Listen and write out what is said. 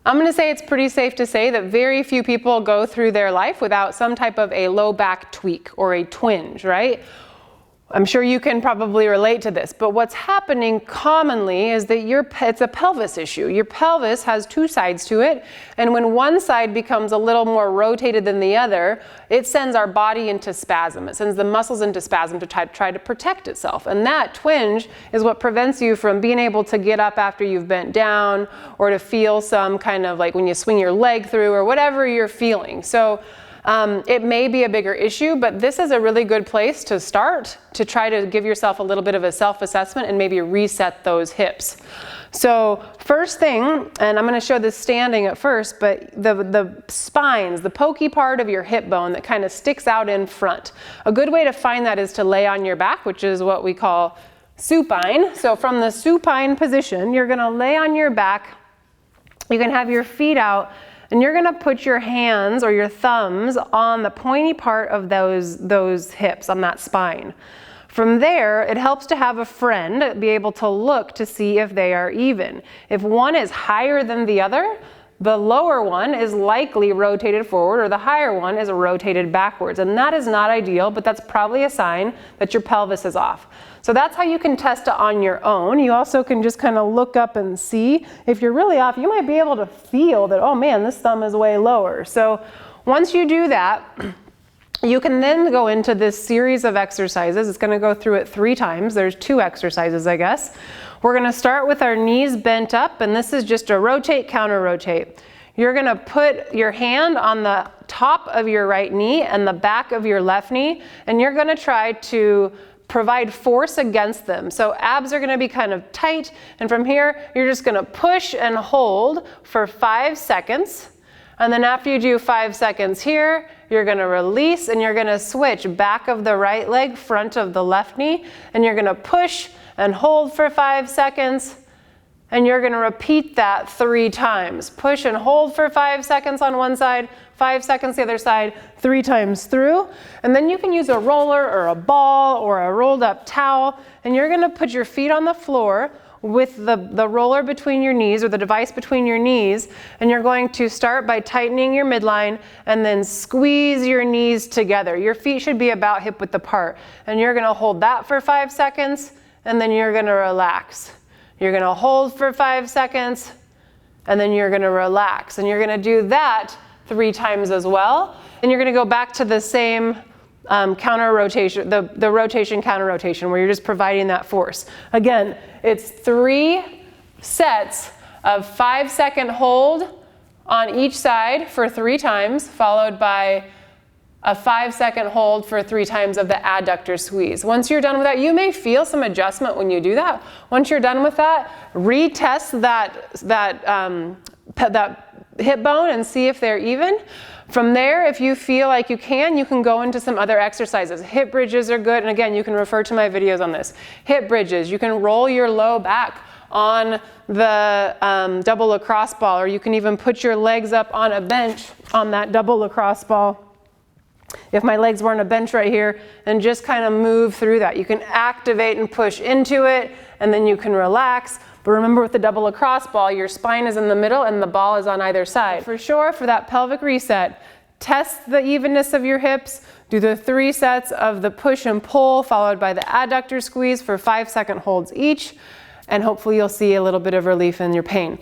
I'm going to say it's pretty safe to say that very few people go through their life without some type of a low back tweak or a twinge, right? I'm sure you can probably relate to this, but what's happening commonly is that it's a pelvis issue. Your pelvis has two sides to it, and when one side becomes a little more rotated than the other, it sends our body into spasm. It sends the muscles into spasm to try to protect itself, and that twinge is what prevents you from being able to get up after you've bent down, or to feel some kind of like when you swing your leg through, or whatever you're feeling. So it may be a bigger issue, but this is a really good place to start to try to give yourself a little bit of a self-assessment and maybe reset those hips. So first thing, and I'm going to show this standing at first, but the spines, the pokey part of your hip bone that kind of sticks out in front. A good way to find that is to lay on your back, which is what we call supine. So from the supine position, you're going to lay on your back. You can have your feet out, and you're gonna put your hands or your thumbs on the pointy part of those hips, on that spine. From there, it helps to have a friend be able to look to see if they are even. If one is higher than the other, the lower one is likely rotated forward, or the higher one is rotated backwards. And that is not ideal, but that's probably a sign that your pelvis is off. So that's how you can test it on your own. You also can just kind of look up and see. If you're really off, you might be able to feel that, oh man, this thumb is way lower. So once you do that, you can then go into this series of exercises. It's going to go through it 3 times. There's 2 exercises, I guess. We're going to start with our knees bent up, and this is just a rotate, counter rotate. You're going to put your hand on the top of your right knee and the back of your left knee, and you're going to try to provide force against them. So abs are going to be kind of tight, and from here, you're just going to push and hold for 5 seconds. And then after you do 5 seconds here, you're going to release, and you're going to switch back of the right leg, front of the left knee, and you're going to push and hold for 5 seconds, and you're going to repeat that 3 times. Push and hold for 5 seconds on one side, 5 seconds the other side, 3 times through. And then you can use a roller or a ball or a rolled up towel, and you're going to put your feet on the floor with the roller between your knees, or the device between your knees, and you're going to start by tightening your midline and then squeeze your knees together. Your feet should be about hip width apart, and you're going to hold that for 5 seconds, and then you're going to relax. You're going to hold for 5 seconds, and then you're going to relax, and you're going to do that 3 times as well. And you're going to go back to the same counter rotation, the rotation counter rotation, where you're just providing that force. Again, it's 3 sets of 5-second hold on each side for 3 times, followed by a 5-second hold for 3 times of the adductor squeeze. Once you're done with that, you may feel some adjustment when you do that. Once you're done with that, retest that hip bone and see if they're even. From there, if you feel like you can go into some other exercises. Hip bridges are good, and again, you can refer to my videos on this. Hip bridges, you can roll your low back on the double lacrosse ball, or you can even put your legs up on a bench on that double lacrosse ball. If my legs were on a bench right here, and just kind of move through that. You can activate and push into it, and then you can relax. But remember, with the double lacrosse ball, your spine is in the middle and the ball is on either side. For sure, for that pelvic reset, test the evenness of your hips, do the 3 sets of the push and pull, followed by the adductor squeeze for 5-second holds each, and hopefully you'll see a little bit of relief in your pain.